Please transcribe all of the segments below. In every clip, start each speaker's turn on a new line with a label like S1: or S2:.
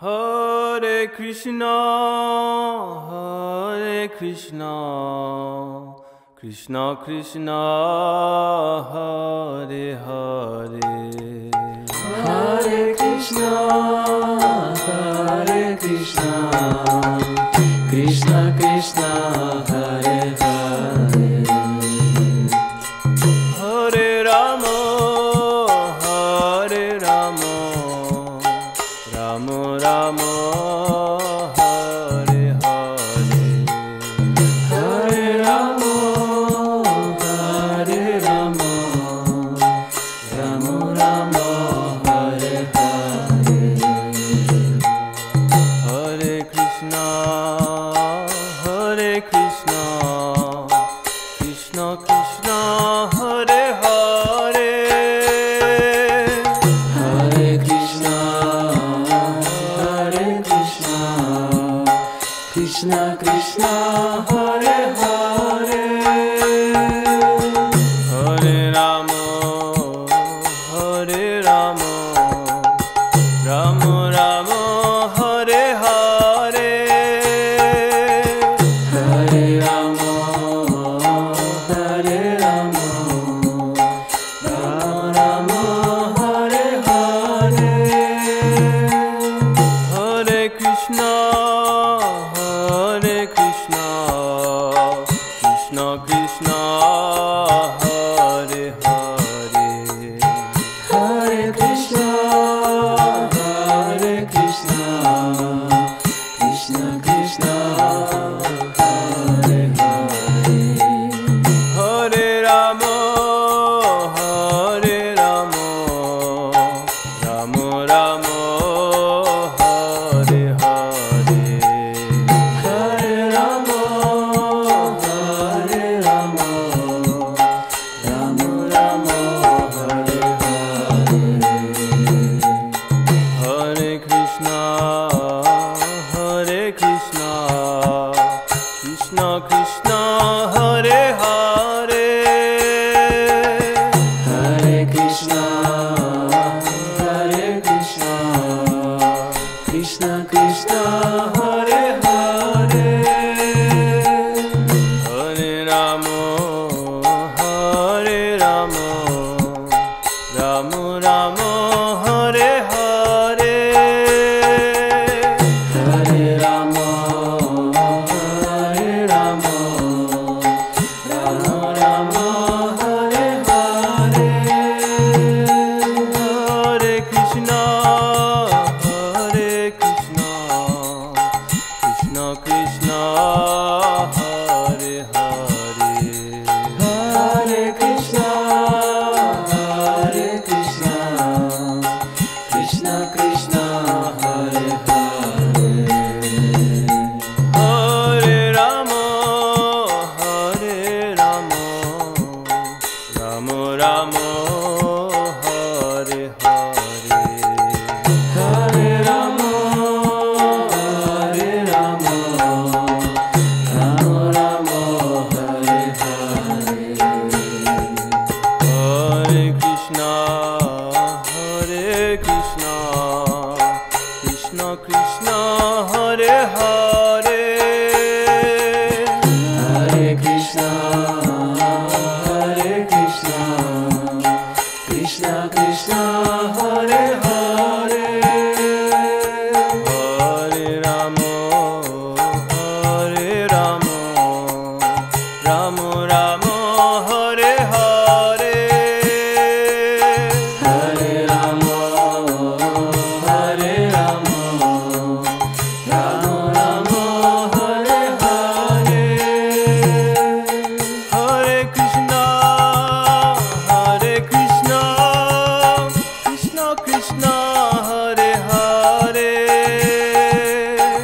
S1: Hare Krishna, Hare Krishna, Krishna Krishna, Hare Hare,
S2: Hare Krishna, Hare Krishna, Krishna Krishna, Hare Hare,
S1: Hare Rama, Hare Rama, Rama Rama, Hare Hare,
S2: Hare Rama, Hare Rama, Rama Rama, Hare Hare,
S1: Hare Krishna, Hare Krishna, Krishna Krishna, Hare Hare,
S2: Hare Krishna, Hare Krishna, Krishna Krishna, Hare Hare,
S1: Hare Rama, Hare Rama, Rama Rama, Hare Hare,
S2: Hare Rama, Hare Rama, Rama Rama, Hare Hare,
S1: Hare Krishna, Hare Krishna, Krishna Krishna, Hare Hare,
S2: Hare Krishna, Hare Krishna, Krishna Krishna, Hare Hare,
S1: Hare Rama, Hare Rama, Rama Rama, Hare Hare,
S2: Hare Rama, Hare Rama, Rama Rama, Hare Hare,
S1: Hare Krishna, Hare Krishna, Krishna Krishna, Hare Hare,
S2: Hare Krishna, Hare Krishna, Krishna Krishna, Hare Hare,
S1: Hare Rama, Hare Rama, Rama Rama, Hare Hare,
S2: Hare Rama, Hare Rama, Rama Rama, Hare Hare,
S1: Hare Krishna, Hare Krishna, Krishna Krishna, Hare Hare,
S2: Hare Krishna, Hare Krishna, Krishna Krishna, Hare Hare,
S1: Hare Rama, Hare Rama, Rama Rama, Hare Hare,
S2: Hare Rama, Hare Rama, Rama Rama, Hare Hare,
S1: Hare Krishna, Hare Krishna, Krishna Krishna, Hare Hare,
S2: Hare Krishna, Hare Krishna, Krishna Krishna, Hare Hare,
S1: Hare Rama, Hare Rama, Rama Rama, Hare Hare,
S2: Hare Rama, Hare Rama, Rama Rama, Hare Hare,
S1: Hare Krishna, Hare Krishna, Krishna Krishna, Hare Hare,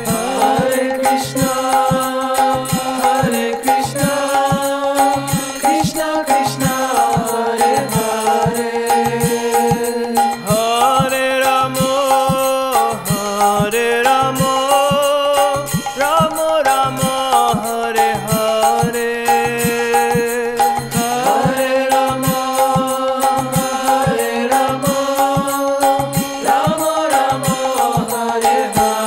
S2: Hare Krishna, Hare Krishna, Krishna Krishna, Hare Hare,
S1: Hare Rama, Hare Rama, Rama Rama, Hare Hare,
S2: Hare Rama, Hare Rama, Rama Rama, Hare Hare.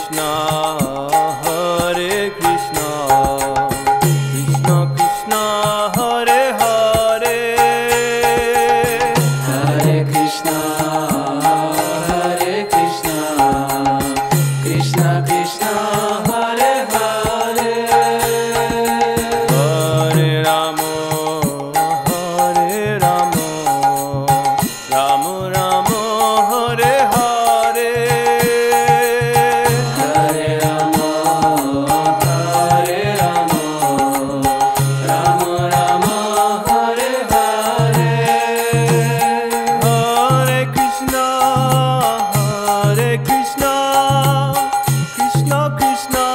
S1: Krishna, Hare Krishna, Krishna Krishna, Hare Hare,
S2: Hare Krishna, Hare Krishna, Krishna Krishna, Hare Hare,
S1: Hare Rama, Hare Rama, Rama Rama, Hare Hare,
S2: Hare Rama, Hare Rama, Rama Rama, Hare Hare,
S1: Hare Krishna, Hare Krishna, Krishna Krishna,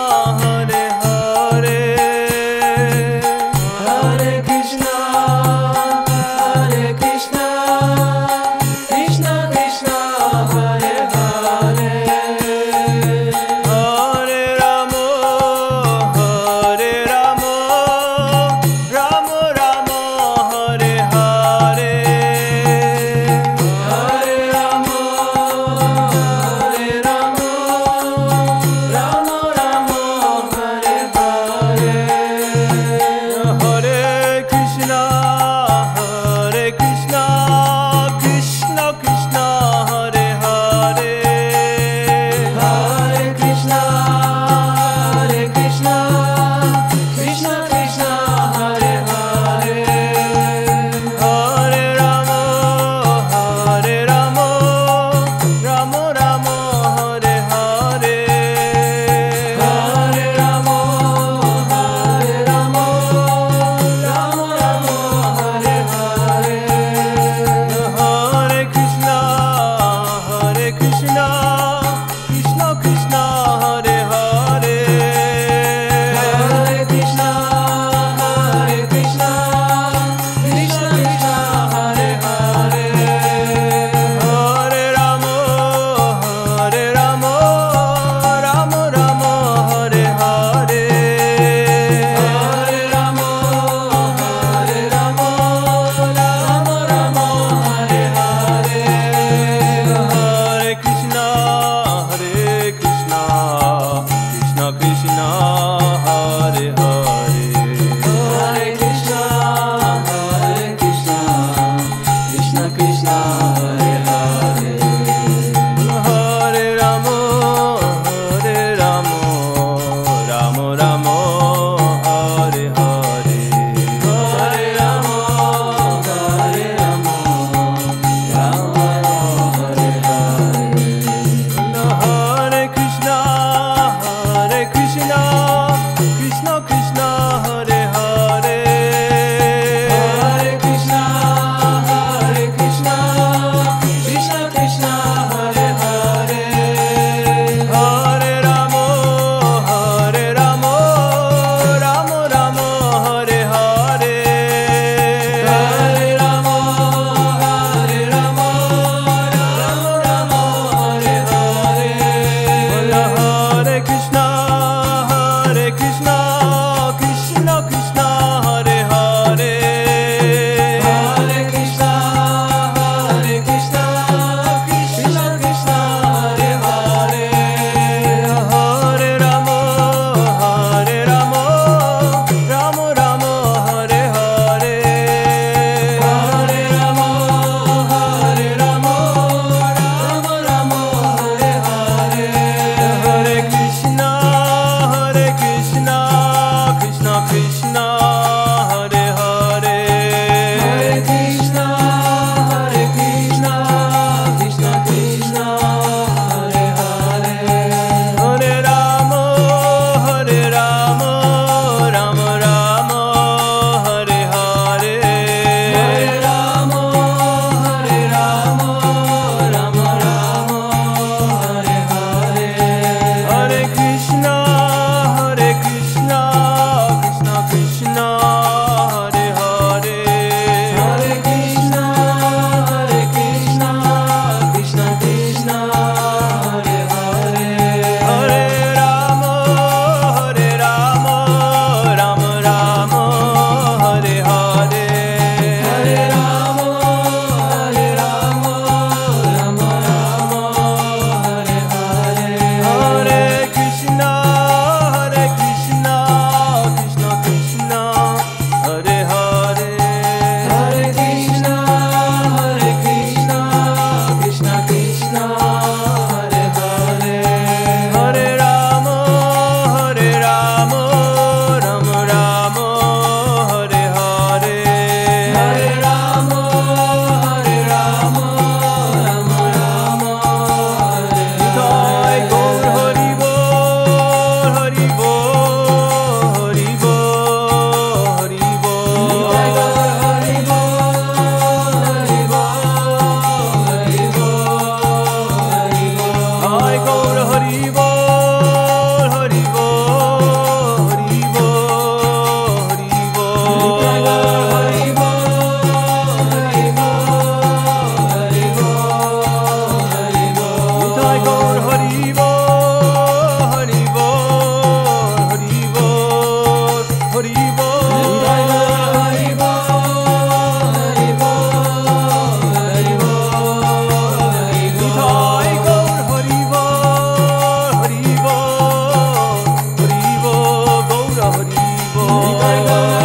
S1: Hare Hare,
S2: Hare Krishna, Hare Krishna, Krishna Krishna, Hare Hare,
S1: Hare Rama, Hare Rama, Rama Rama, Hare Hare,
S2: Hare Rama, Hare Rama, Rama Rama, Hare Hare,
S1: Hare Krishna, Hare Krishna, Krishna Krishna, Hare Hare,
S2: Hare Krishna, Hare Krishna, Krishna Krishna, Hare Hare,
S1: Hare Rama, Hare Rama, Rama Rama, Hare Hare,
S2: Hare Rama, Hare Rama, Rama Rama, Hare Hare,
S1: Hare Krishna, Hare Krishna, Krishna Krishna, Hare Hare,
S2: Hare Krishna, Hare Krishna, Krishna Krishna, Hare Hare,
S1: Hare Rama, Hare Rama, Rama Rama, Hare Hare,
S2: Hare Rama, Hare Rama, Rama Rama, Hare Hare,
S1: Hare Krishna, Hare Krishna,
S2: Nitai Gaura